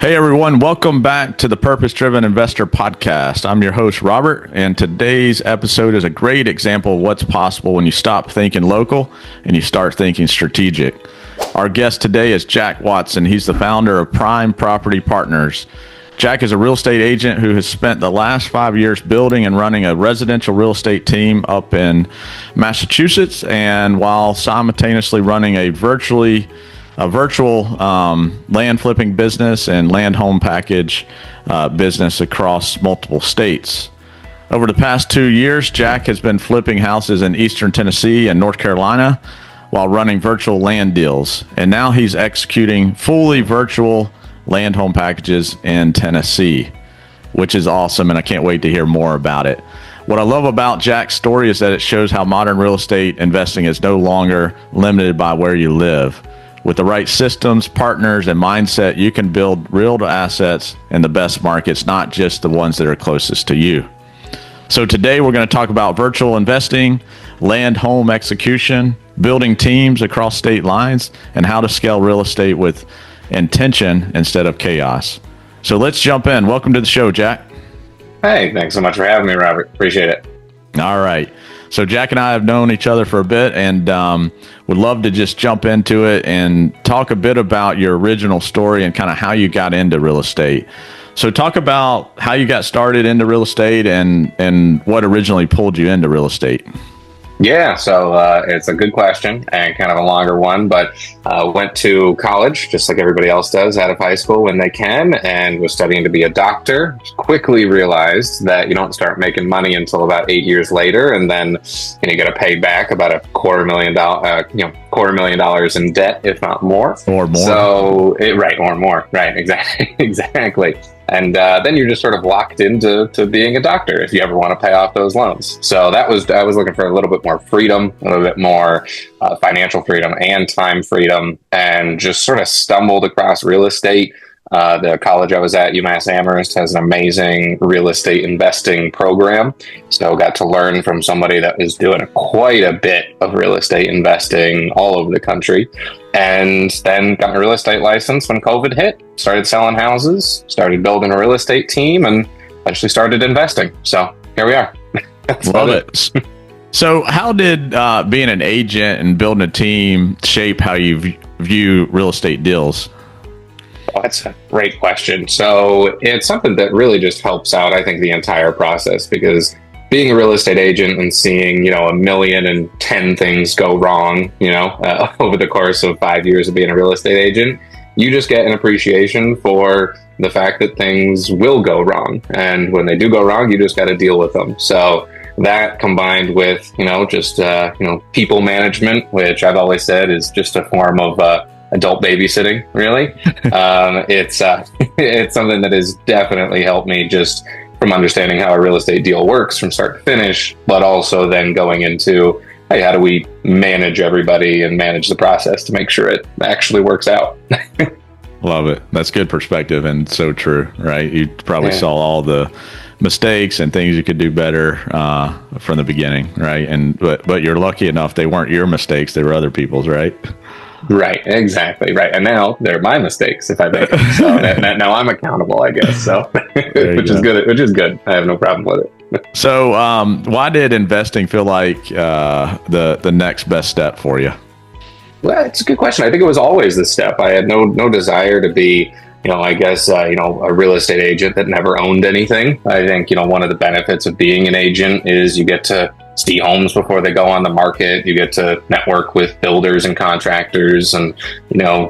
Hey everyone, welcome back to the Purpose Driven Investor Podcast. I'm your host, Robert, and today's episode is a great example of what's possible when you stop thinking local and you start thinking strategic. Our guest today is Jack Watson. He's the founder of Prime Property Partners. Jack is a real estate agent who has spent the last 5 years building and running a residential real estate team up in Massachusetts, and while simultaneously running a virtual land flipping business and land home package business across multiple states. Over the past 2 years, Jack has been flipping houses in Eastern Tennessee and North Carolina while running virtual land deals. And now he's executing fully virtual land home packages in Tennessee, which is awesome. And I can't wait to hear more about it. What I love about Jack's story is that it shows how modern real estate investing is no longer limited by where you live. With the right systems, partners, and mindset, you can build real assets in the best markets, not just the ones that are closest to you. So today we're going to talk about virtual investing, land home execution, building teams across state lines, and how to scale real estate with intention instead of chaos. So let's jump in. Welcome to the show, Jack. Hey, thanks so much for having me, Robert. Appreciate it. All right. So Jack and I have known each other for a bit, and would love to just jump into it and talk a bit about your original story and kind of how you got into real estate. So talk about how you got started into real estate and what originally pulled you into real estate. Yeah, so it's a good question and kind of a longer one, but went to college just like everybody else does out of high school when they can, and was studying to be a doctor. Quickly realized that you don't start making money until about 8 years later, and then you got to pay back about $250,000 in debt, if not more. Or more. So or more. Right, exactly. And then you're just sort of locked into being a doctor if you ever want to pay off those loans. So I was looking for a little bit more freedom, a little bit more financial freedom and time freedom, and just sort of stumbled across real estate. The college I was at, UMass Amherst, has an amazing real estate investing program. So got to learn from somebody that was doing quite a bit of real estate investing all over the country. And then got my real estate license when COVID hit, started selling houses, started building a real estate team, and eventually started investing. So here we are. Love it. So how did being an agent and building a team shape how you view real estate deals? Oh, that's a great question. So it's something that really just helps out, I think, the entire process, because being a real estate agent and seeing, 1,010 things go wrong, over the course of 5 years of being a real estate agent, you just get an appreciation for the fact that things will go wrong. And when they do go wrong, you just got to deal with them. So that combined with, people management, which I've always said is just a form of adult babysitting, really. It's something that has definitely helped me just from understanding how a real estate deal works from start to finish, but also then going into, hey, how do we manage everybody and manage the process to make sure it actually works out? Love it. That's good perspective and so true, right? You probably saw all the mistakes and things you could do better from the beginning, right? But you're lucky enough they weren't your mistakes, they were other people's, right? Right, exactly, right. And now they're my mistakes if I make them. So now I'm accountable, I guess. So which is good. I have no problem with it. So why did investing feel like the next best step for you? Well, it's a good question. I think it was always the step. I had no desire to be, a real estate agent that never owned anything. I think, one of the benefits of being an agent is you get to see homes before they go on the market. You get to network with builders and contractors and,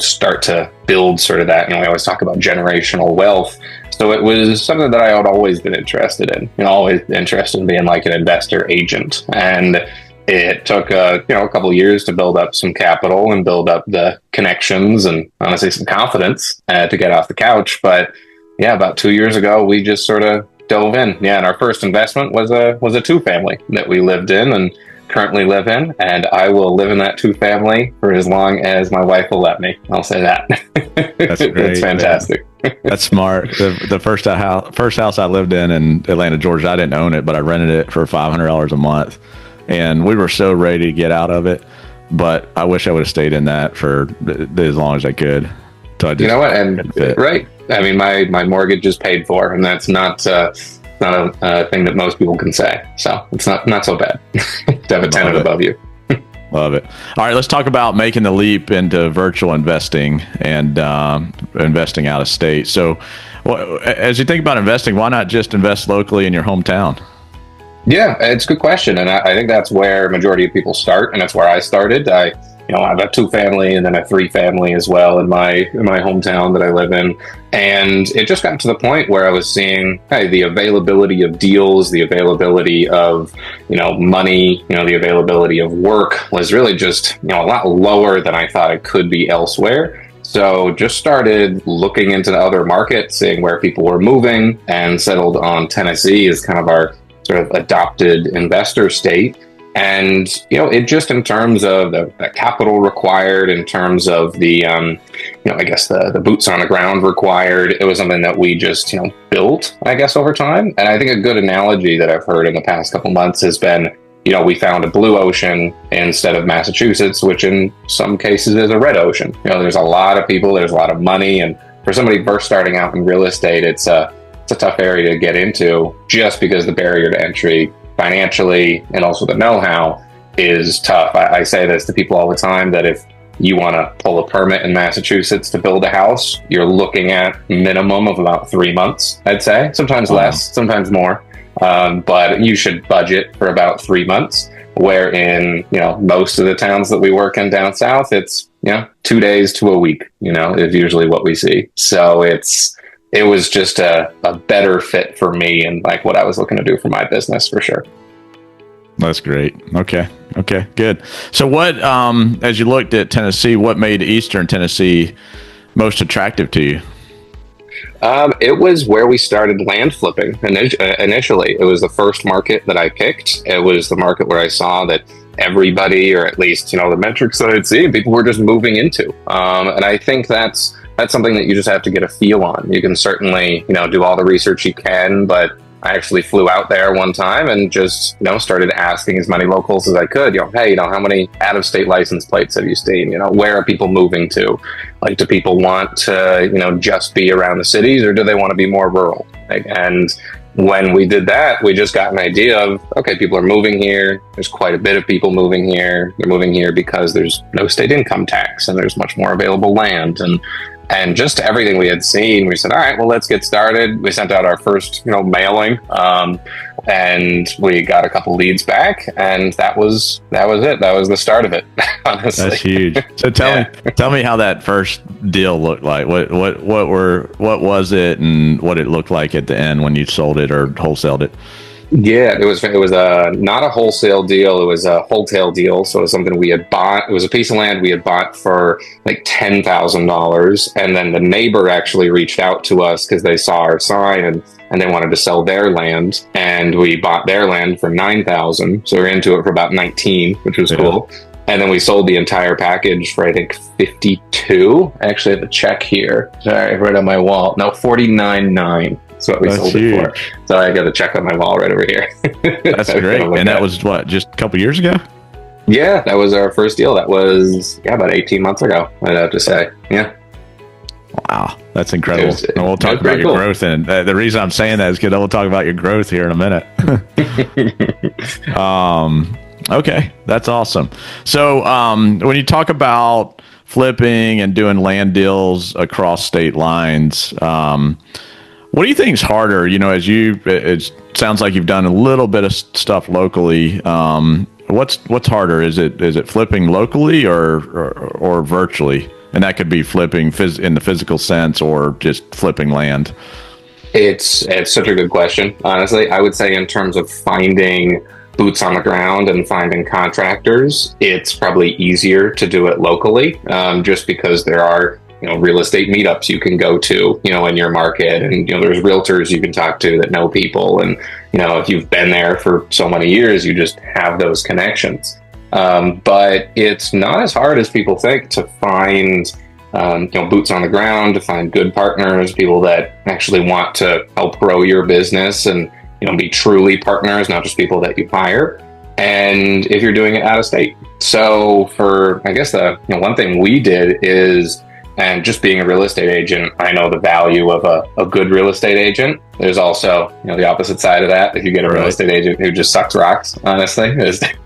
start to build sort of that, we always talk about generational wealth. So it was something that I had always been interested in, always interested in being like an investor agent. And it took a couple of years to build up some capital and build up the connections and honestly some confidence to get off the couch. But yeah, about 2 years ago, we just sort of dove in. Yeah, and our first investment was a two-family that we lived in and currently live in, and I will live in that two-family for as long as my wife will let me. I'll say that. That's great. It's fantastic. That's smart. The first house I lived in Atlanta, Georgia, I didn't own it, but I rented it for $500 a month. And we were so ready to get out of it, but I wish I would have stayed in that for as long as I could. So I You just know what? And couldn't fit. right. I mean, my mortgage is paid for, and that's not a thing that most people can say. So it's not so bad to have a tenant above you. Love it. All right, let's talk about making the leap into virtual investing and investing out of state. So, as you think about investing, why not just invest locally in your hometown? Yeah, it's a good question, and I think that's where majority of people start, and that's where I started. I've got 2-family and then a 3-family as well in my hometown that I live in, and it just got to the point where I was seeing, hey, the availability of deals, the availability of money, the availability of work was really just a lot lower than I thought it could be elsewhere. So just started looking into other markets, seeing where people were moving, and settled on Tennessee as kind of our sort of adopted investor state. And, it just in terms of the capital required, in terms of the, I guess the boots on the ground required, it was something that we just, built, I guess, over time. And I think a good analogy that I've heard in the past couple months has been, we found a blue ocean instead of Massachusetts, which in some cases is a red ocean. There's a lot of people, there's a lot of money. And for somebody first starting out in real estate, it's a tough area to get into just because the barrier to entry financially and also the know-how is tough. I say this to people all the time, that if you want to pull a permit in Massachusetts to build a house, you're looking at minimum of about 3 months, I'd say. Sometimes less, sometimes more. But you should budget for about 3 months, where in, most of the towns that we work in down south, it's, 2 days to a week, is usually what we see. So it was just a better fit for me and like what I was looking to do for my business, for sure. That's great. Okay, good. So what, as you looked at Tennessee, what made Eastern Tennessee most attractive to you? It was where we started land flipping initially. It was the first market that I picked. It was the market where I saw that everybody, or at least, the metrics that I'd seen, people were just moving into. And I think that's something that you just have to get a feel on. You can certainly, do all the research you can, but I actually flew out there one time and just, started asking as many locals as I could, hey, how many out-of-state license plates have you seen? Where are people moving to? Like, do people want to, just be around the cities, or do they want to be more rural? And when we did that, we just got an idea of, okay, people are moving here. There's quite a bit of people moving here. They're moving here because there's no state income tax and there's much more available land. And just everything we had seen, we said, all right, well, let's get started. We sent out our first, mailing, and we got a couple leads back, and that was it. That was the start of it, honestly. That's huge. So tell me how that first deal looked like. What was it, and what it looked like at the end when you sold it or wholesaled it? Yeah, it was not a wholesale deal. It was a wholesale deal. So it was something we had bought. It was a piece of land we had bought for like $10,000. And then the neighbor actually reached out to us because they saw our sign and they wanted to sell their land. And we bought their land for $9,000. So we were into it for about 19, which was cool. And then we sold the entire package for, I think, 52. I actually have a check here. Sorry, right on my wall. No, 49.9. That's what we sold it for. So I got a check on my wall right over here. That's great. And that was what, just a couple years ago? Yeah, that was our first deal. That was about 18 months ago, I'd have to say. Yeah. Wow, that's incredible. And we'll talk about your growth. And the reason I'm saying that is because we'll talk about your growth here in a minute. Okay, that's awesome. So when you talk about flipping and doing land deals across state lines, what do you think is harder? It sounds like you've done a little bit of stuff locally. What's harder? Is it flipping locally or virtually? And that could be flipping in the physical sense or just flipping land. It's such a good question. Honestly, I would say in terms of finding boots on the ground and finding contractors, it's probably easier to do it locally, just because there are real estate meetups you can go to, in your market. And, there's realtors you can talk to that know people. And, if you've been there for so many years, you just have those connections. But it's not as hard as people think to find, boots on the ground, to find good partners, people that actually want to help grow your business and, be truly partners, not just people that you hire. And if you're doing it out of state. So for, I guess the one thing we did is And just being a real estate agent, I know the value of a good real estate agent. There's also, the opposite side of that. If you get a real estate agent who just sucks rocks, honestly,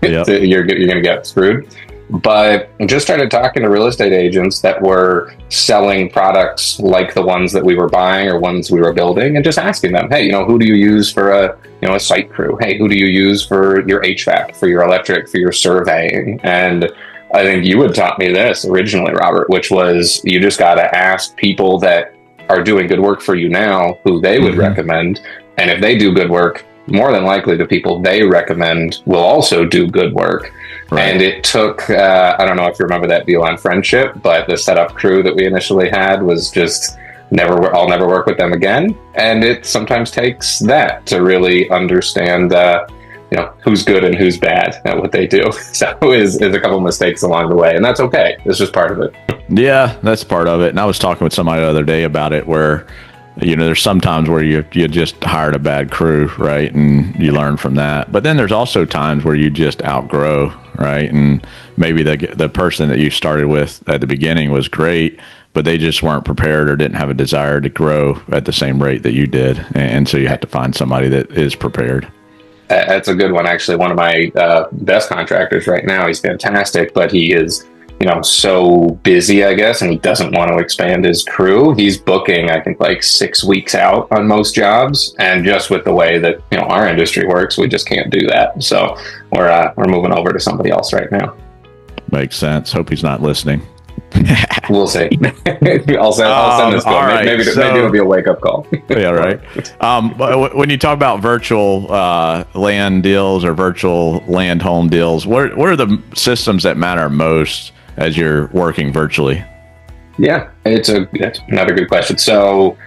you're going to get screwed. But just started talking to real estate agents that were selling products like the ones that we were buying or ones we were building, and just asking them, hey, who do you use for a site crew? Hey, who do you use for your HVAC, for your electric, for your surveying? And I think you had taught me this originally, Robert, which was you just got to ask people that are doing good work for you now who they would recommend. And if they do good work, more than likely the people they recommend will also do good work. Right. And it took, I don't know if you remember that deal on Friendship, but the setup crew that we initially had was just I'll never work with them again. And it sometimes takes that to really understand, who's good and who's bad at what they do. So is a couple mistakes along the way, and that's okay. It's just part of it. Yeah, that's part of it. And I was talking with somebody the other day about it where, there's some times where you just hired a bad crew, right? And you learn from that. But then there's also times where you just outgrow, right? And maybe the person that you started with at the beginning was great, but they just weren't prepared or didn't have a desire to grow at the same rate that you did. And so you have to find somebody that is prepared. That's a good one. Actually, one of my best contractors right now, he's fantastic, but he is so busy, I guess, and he doesn't want to expand his crew. He's booking, I think, like 6 weeks out on most jobs. And just with the way that, our industry works, we just can't do that. So we're moving over to somebody else right now. Makes sense. Hope he's not listening. We'll see. I'll send this call. Right. Maybe it'll be a wake-up call. Yeah, right. When you talk about virtual land deals or virtual land home deals, what are the systems that matter most as you're working virtually? Yeah, that's another good question. So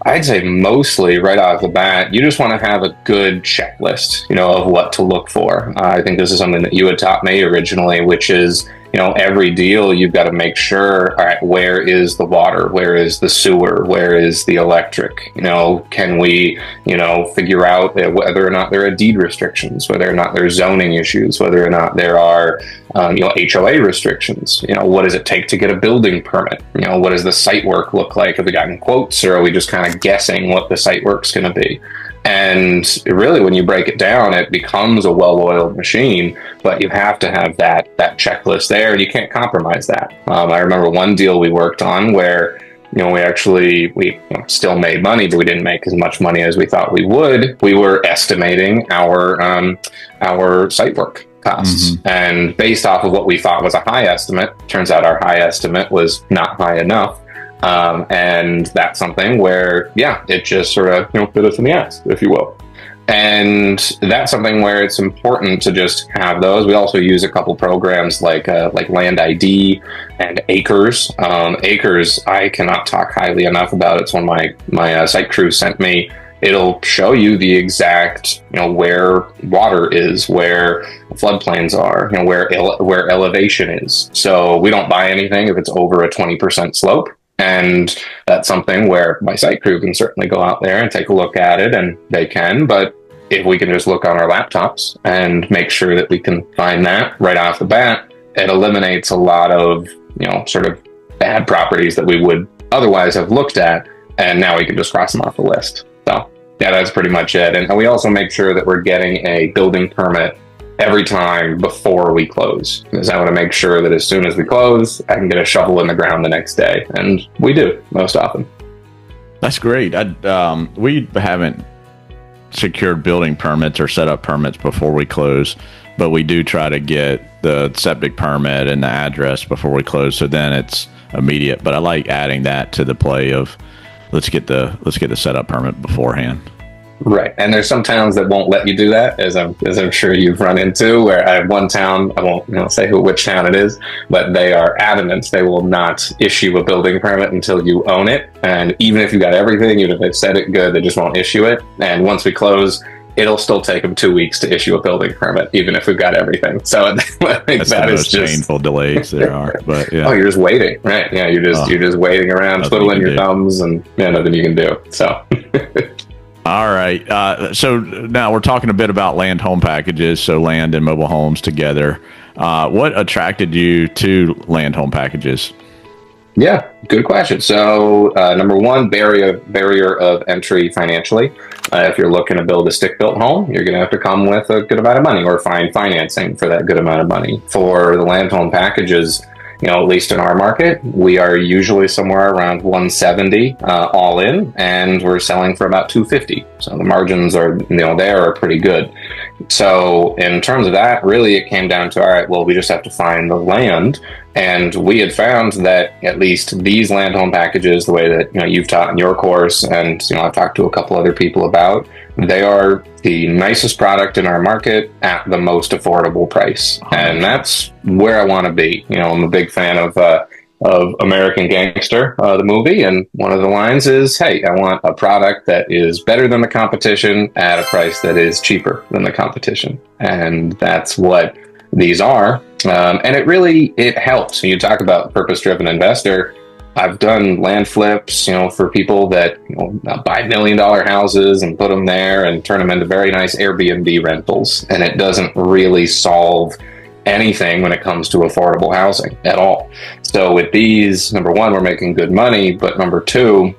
I'd say mostly right off the bat, you just want to have a good checklist, of what to look for. I think this is something that you had taught me originally, which is, every deal you've got to make sure, all right, where is the water? Where is the sewer? Where is the electric? Can we, figure out whether or not there are deed restrictions, whether or not there are zoning issues, whether or not there are, HOA restrictions? What does it take to get a building permit? What does the site work look like? Have we gotten quotes, or are we just kind of guessing what the site work's going to be? And really, when you break it down, it becomes a well-oiled machine, but you have to have that checklist there, and you can't compromise that. I remember one deal we worked on where, we still made money, but we didn't make as much money as we thought we would. We were estimating our site work costs. And based off of what we thought was a high estimate, turns out our high estimate was not high enough. And that's something where, it just sort of, bit us in the ass, if you will. And that's something where it's important to just have those. We also use a couple programs like Land ID and Acres. Acres, I cannot talk highly enough about. It's one my site crew sent me. It'll show you the exact, where water is, where floodplains are, where elevation is. So we don't buy anything if it's over a 20% slope. And that's something where my site crew can certainly go out there and take a look at it, and they can. But if we can just look on our laptops and make sure that we can find that right off the bat, it eliminates a lot of, sort of bad properties that we would otherwise have looked at. And now we can just cross them off the list. So yeah, that's pretty much it. And we also make sure that we're getting a building permit every time before we close, because I want to make sure that as soon as we close, I can get a shovel in the ground the next day. And we do most often. That's great. We haven't secured building permits or set up permits before we close, but we do try to get the septic permit and the address before we close. So then it's immediate. But I like adding that to the play of let's get the setup permit beforehand. Right. And there's some towns that won't let you do that, as I'm sure you've run into, where I have one town, I won't say which town it is, but they are adamant they will not issue a building permit until you own it. And even if you got everything, even if they've said it good, they just won't issue it. And once we close, it'll still take them 2 weeks to issue a building permit, even if we've got everything. So I think that's the most painful delays there are. But yeah. Oh, you're just waiting, right? Yeah, you're just waiting around, twiddling your thumbs, and nothing you can do. So. All right. So now we're talking a bit about land home packages, so land and mobile homes together. What attracted you to land home packages? Yeah, good question. So, number one, barrier of entry financially. If you're looking to build a stick-built home, you're going to have to come with a good amount of money or find financing for that good amount of money. For the land home packages, at least in our market, we are usually somewhere around 170 all in, and we're selling for about 250. So the margins are, there are pretty good. So in terms of that, really it came down to, all right, well, we just have to find the land. And we had found that at least these land home packages, the way that you've taught in your course, and I've talked to a couple other people about, they are the nicest product in our market at the most affordable price, and that's where I want to be. I'm a big fan of American Gangster, the movie, and one of the lines is, "Hey, I want a product that is better than the competition at a price that is cheaper than the competition," and that's what these are. And it helps. You talk about purpose-driven investor. I've done land flips, for people that buy $1 million houses and put them there and turn them into very nice Airbnb rentals. And it doesn't really solve anything when it comes to affordable housing at all. So with these, number one, we're making good money, but number two,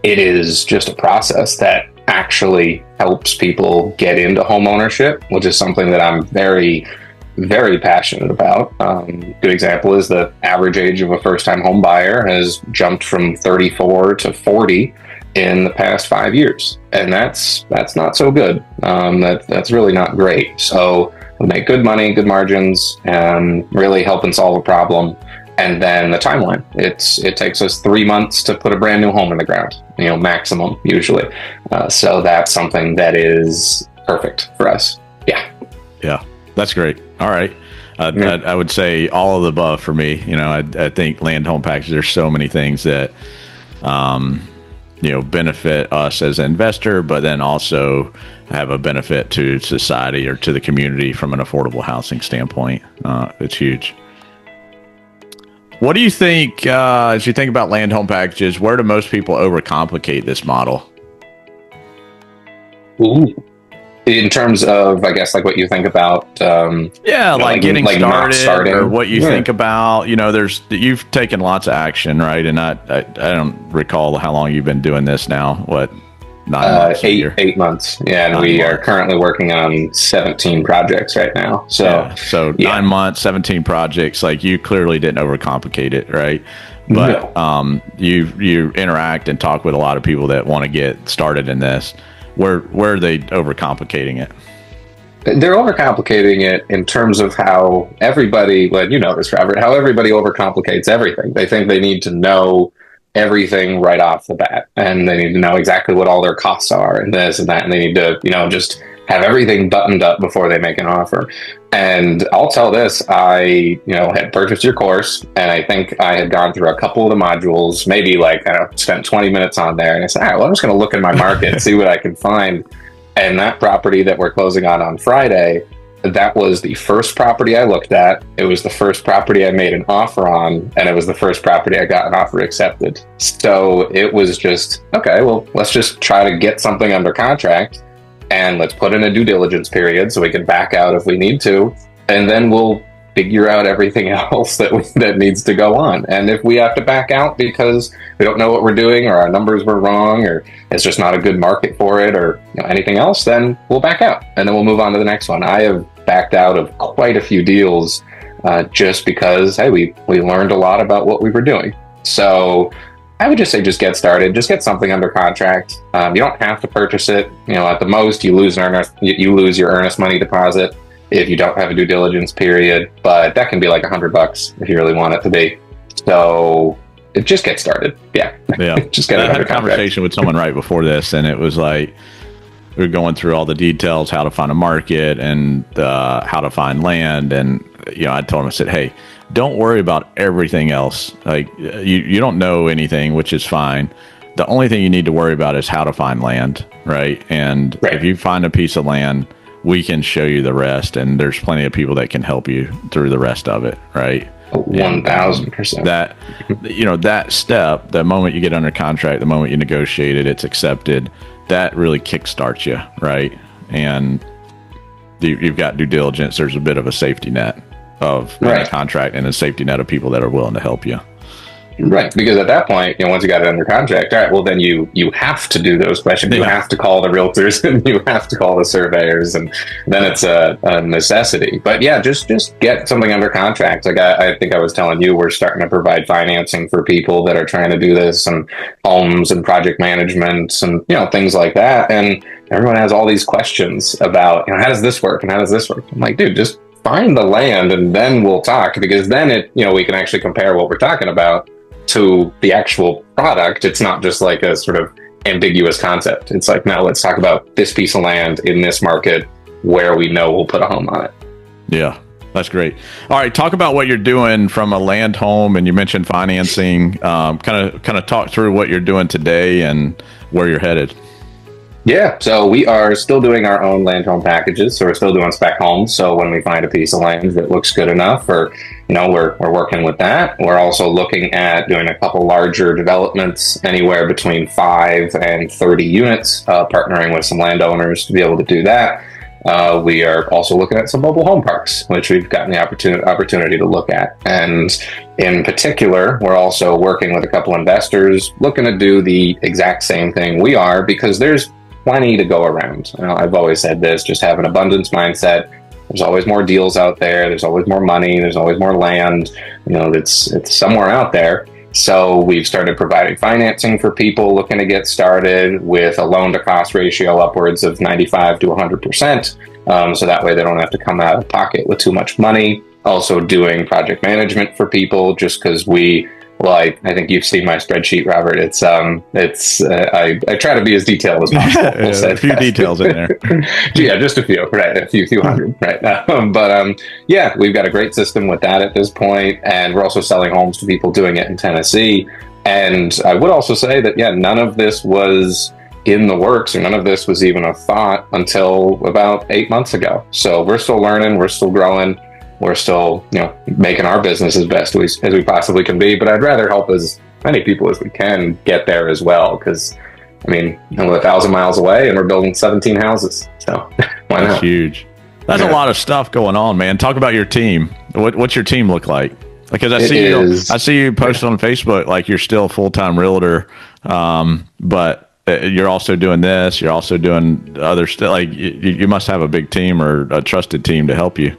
it is just a process that actually helps people get into home ownership, which is something that I'm very, very passionate about. Good example is the average age of a first-time home buyer has jumped from 34 to 40 in the past 5 years, and that's not so good. That's really not great. So we make good money, good margins, and really helping solve a problem. And then the timeline, it takes us 3 months to put a brand new home in the ground, maximum usually. So that's something that is perfect for us. Yeah, that's great. All right. I would say all of the above for me. I think land home packages, there's so many things that, benefit us as an investor, but then also have a benefit to society or to the community from an affordable housing standpoint. It's huge. What do you think, as you think about land home packages, where do most people overcomplicate this model? Ooh. In terms of, I guess, like what you think about, getting started, or what you think about, you've taken lots of action, right? And I don't recall how long you've been doing this now. What, 9 months? 8 months. Yeah, and we are currently working on 17 projects right now. So, 9 months, 17 projects. Like, you clearly didn't overcomplicate it, right? But no. You interact and talk with a lot of people that want to get started in this. Where are they overcomplicating it? They're overcomplicating it in terms of how everybody, well, you know this, Robert, how everybody overcomplicates everything. They think they need to know everything right off the bat, and they need to know exactly what all their costs are and this and that, and they need to, just have everything buttoned up before they make an offer. And I'll tell this, I, had purchased your course, and I think I had gone through a couple of the modules, maybe spent 20 minutes on there, and I said, all right, well, I'm just going to look in my market, see what I can find. And that property that we're closing on Friday, that was the first property I looked at. It was the first property I made an offer on, and it was the first property I got an offer accepted. So it was just, okay, well, let's just try to get something under contract, and let's put in a due diligence period so we can back out if we need to, and then we'll figure out everything else that needs to go on. And if we have to back out because we don't know what we're doing, or our numbers were wrong, or it's just not a good market for it, or anything else, then we'll back out, and then we'll move on to the next one. I have backed out of quite a few deals just because, hey, we learned a lot about what we were doing. So I would just say, just get started, just get something under contract. You don't have to purchase it. At the most, you lose your earnest money deposit if you don't have a due diligence period, but that can be like $100 if you really want it to be. So just get started. Yeah. Just get it under contract. I had a conversation with someone right before this, and it was like, we were going through all the details, how to find a market and how to find land. And, I told him, I said, hey, don't worry about everything else. Like, you don't know anything, which is fine. The only thing you need to worry about is how to find land, right? And if you find a piece of land, we can show you the rest. And there's plenty of people that can help you through the rest of it, right? 1,000%. That, that step, the moment you get under contract, the moment you negotiate it, it's accepted, that really kickstarts you, right? And you've got due diligence. There's a bit of a safety net of a contract and a safety net of people that are willing to help you. Right, because at that point, once you got it under contract, all right, well then you have to do those questions. You have to call the realtors and you have to call the surveyors, and then it's a necessity. But yeah, just get something under contract. Like I think I was telling you, we're starting to provide financing for people that are trying to do this, and homes and project management and things like that. And everyone has all these questions about how does this work and how does this work. I'm like, dude, just find the land and then we'll talk, because then we can actually compare what we're talking about to the actual product. It's not just like a sort of ambiguous concept. It's like, no, let's talk about this piece of land in this market where we know we'll put a home on it. Yeah, that's great. All right, talk about what you're doing from a land home, and you mentioned financing. Kind of talk through what you're doing today and where you're headed. Yeah, so we are still doing our own land home packages. So we're still doing spec homes. So when we find a piece of land that looks good enough, or we're working with that. We're also looking at doing a couple larger developments, anywhere between 5 and 30 units, partnering with some landowners to be able to do that. We are also looking at some mobile home parks, which we've gotten the opportunity to look at. And in particular, we're also working with a couple investors looking to do the exact same thing we are, because there's plenty to go around. I've always said this, just have an abundance mindset. There's always more deals out there. There's always more money. There's always more land. It's somewhere out there. So we've started providing financing for people looking to get started with a loan to cost ratio upwards of 95 to 100%. So that way they don't have to come out of pocket with too much money. Also doing project management for people, just because I think you've seen my spreadsheet, Robert. I try to be as detailed as possible. A few details in there. Yeah, just a few, right? A few hundred, right? Yeah, we've got a great system with that at this point, and we're also selling homes to people doing it in Tennessee. And I would also say that, none of this was in the works, or none of this was even a thought until about 8 months ago. So we're still learning, we're still growing. We're still, making our business as best as we possibly can be. But I'd rather help as many people as we can get there as well. Because, we're 1,000 miles away and we're building 17 houses. So why not? That's huge. That's a lot of stuff going on, man. Talk about your team. What's your team look like? Because I see you posted on Facebook like you're still a full-time realtor, but you're also doing this. You're also doing other stuff. Like you must have a big team or a trusted team to help you.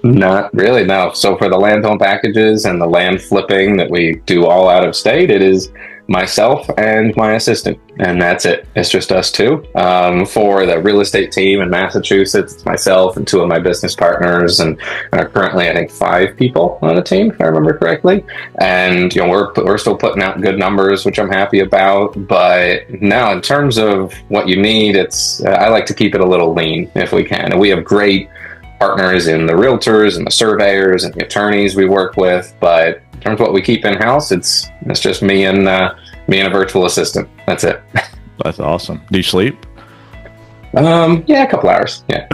Not really, no. So for the land home packages and the land flipping that we do all out of state, it is myself and my assistant, and that's it. It's just us two. For the real estate team in Massachusetts, it's myself and 2 of my business partners, and currently I think 5 people on the team, if I remember correctly. And we're still putting out good numbers, which I'm happy about. But now, in terms of what you need, I like to keep it a little lean if we can. And we have great partners in the realtors and the surveyors and the attorneys we work with, but in terms of what we keep in house, it's just me and a virtual assistant. That's it. That's awesome. Do you sleep? Yeah, a couple hours. Yeah.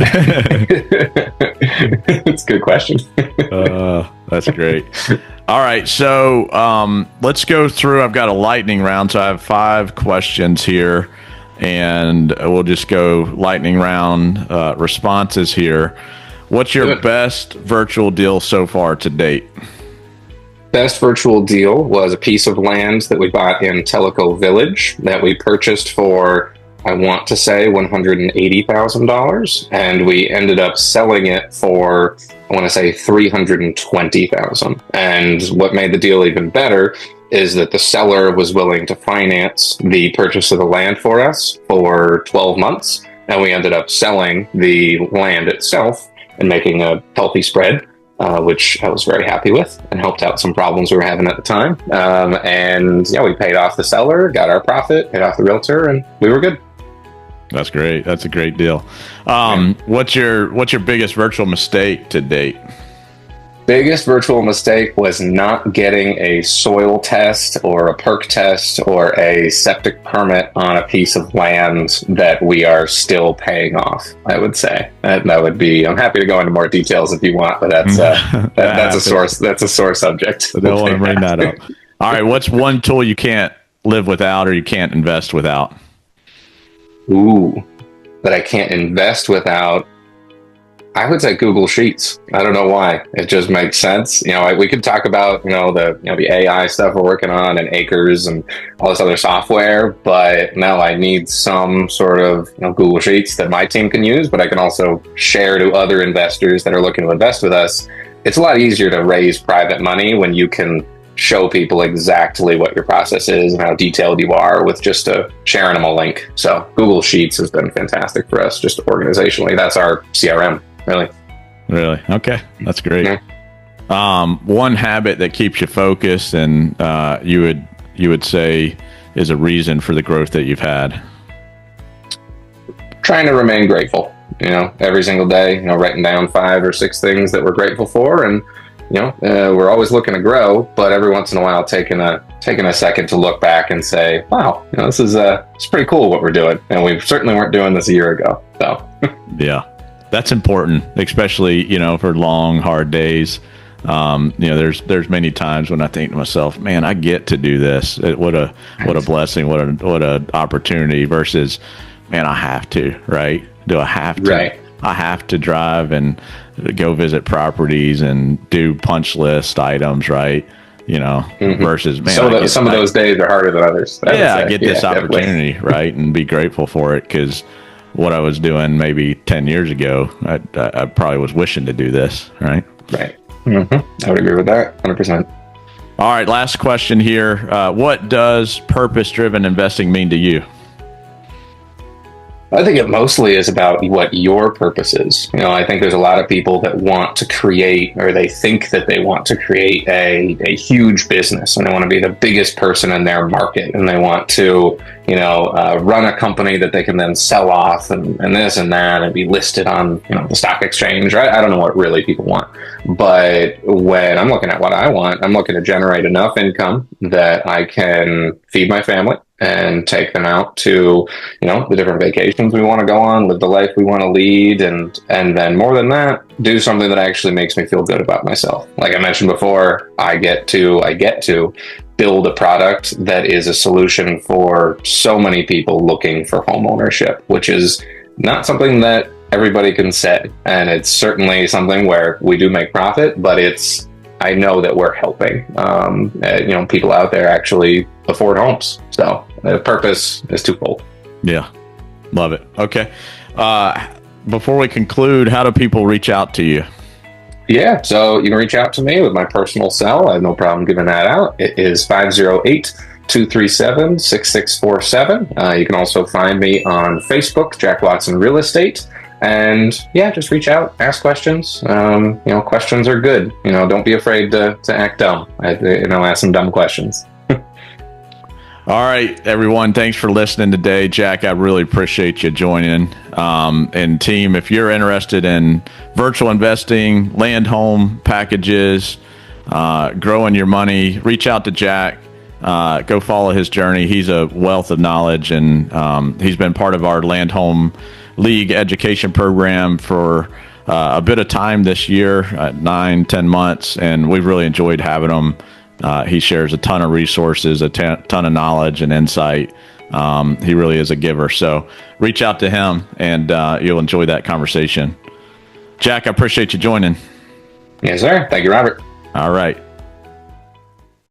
It's a good question. That's great. All right, so let's go through. I've got a lightning round, so I have 5 questions here, and we'll just go lightning round responses here. What's your best virtual deal so far to date? Best virtual deal was a piece of land that we bought in Tellico Village that we purchased for, I want to say, $180,000, and we ended up selling it for, I want to say, $320,000. And what made the deal even better is that the seller was willing to finance the purchase of the land for us for 12 months, and we ended up selling the land itself and making a healthy spread, which I was very happy with and helped out some problems we were having at the time. And we paid off the seller, got our profit, paid off the realtor, and we were good. That's great. That's a great deal. What's your biggest virtual mistake to date? Biggest virtual mistake was not getting a soil test or a perk test or a septic permit on a piece of land that we are still paying off, I would say. That would be, I'm happy to go into more details if you want, but that's a sore subject. I don't want to bring that up. All right. What's one tool you can't live without or you can't invest without? Ooh, that I can't invest without. I would say Google Sheets. I don't know why. It just makes sense. We could talk about, the AI stuff we're working on and Acres and all this other software, but no, I need some sort of, Google Sheets that my team can use, but I can also share to other investors that are looking to invest with us. It's a lot easier to raise private money when you can show people exactly what your process is and how detailed you are with just sharing them a link. So Google Sheets has been fantastic for us, just organizationally. That's our CRM. Really? Okay. That's great. Yeah. One habit that keeps you focused and you would say is a reason for the growth that you've had? Trying to remain grateful, every single day, writing down 5 or 6 things that we're grateful for. And, we're always looking to grow, but every once in a while taking a second to look back and say, wow, this is it's pretty cool what we're doing. And we certainly weren't doing this a year ago. So yeah. That's important, especially, for long, hard days. There's many times when I think to myself, man, I get to do this. What a blessing, what a opportunity versus, man, I have to, right? Do I have to? Right. I have to drive and go visit properties and do punch list items, right? Versus, man, some of those days are harder than others. I get this opportunity, right? And be grateful for it, because what I was doing maybe 10 years ago, I probably was wishing to do this, right? Right. I would agree with that 100%. All right. Last question here. What does purpose-driven investing mean to you? I think it mostly is about what your purpose is. I think there's a lot of people that want to create, or they think that they want to create a huge business, and they want to be the biggest person in their market, and they want to, run a company that they can then sell off and this and that and be listed on, the stock exchange. Right? I don't know what really people want, but when I'm looking at what I want, I'm looking to generate enough income that I can feed my family and take them out to, the different vacations we want to go on, live the life we want to lead. And then more than that, do something that actually makes me feel good about myself. Like I mentioned before, I get to build a product that is a solution for so many people looking for home ownership, which is not something that everybody can say. And it's certainly something where we do make profit, but I know that we're helping, people out there actually afford homes. So the purpose is twofold. Yeah. Love it. Okay. Before we conclude, how do people reach out to you? Yeah. So you can reach out to me with my personal cell. I have no problem giving that out. It is 508-237-6647. You can also find me on Facebook, Jack Watson Real Estate. And just reach out, ask questions. Questions are good. Don't be afraid to act dumb. Ask some dumb questions. All right, everyone. Thanks for listening today. Jack, I really appreciate you joining. And team, if you're interested in virtual investing, land home packages, growing your money, reach out to Jack. Go follow his journey. He's a wealth of knowledge, and he's been part of our Land Home League education program for a bit of time this year, 9-10 months, and we've really enjoyed having him. He shares a ton of resources, a ton of knowledge and insight. He really is a giver. So reach out to him, and you'll enjoy that conversation. Jack, I appreciate you joining. Yes, sir. Thank you, Robert. All right.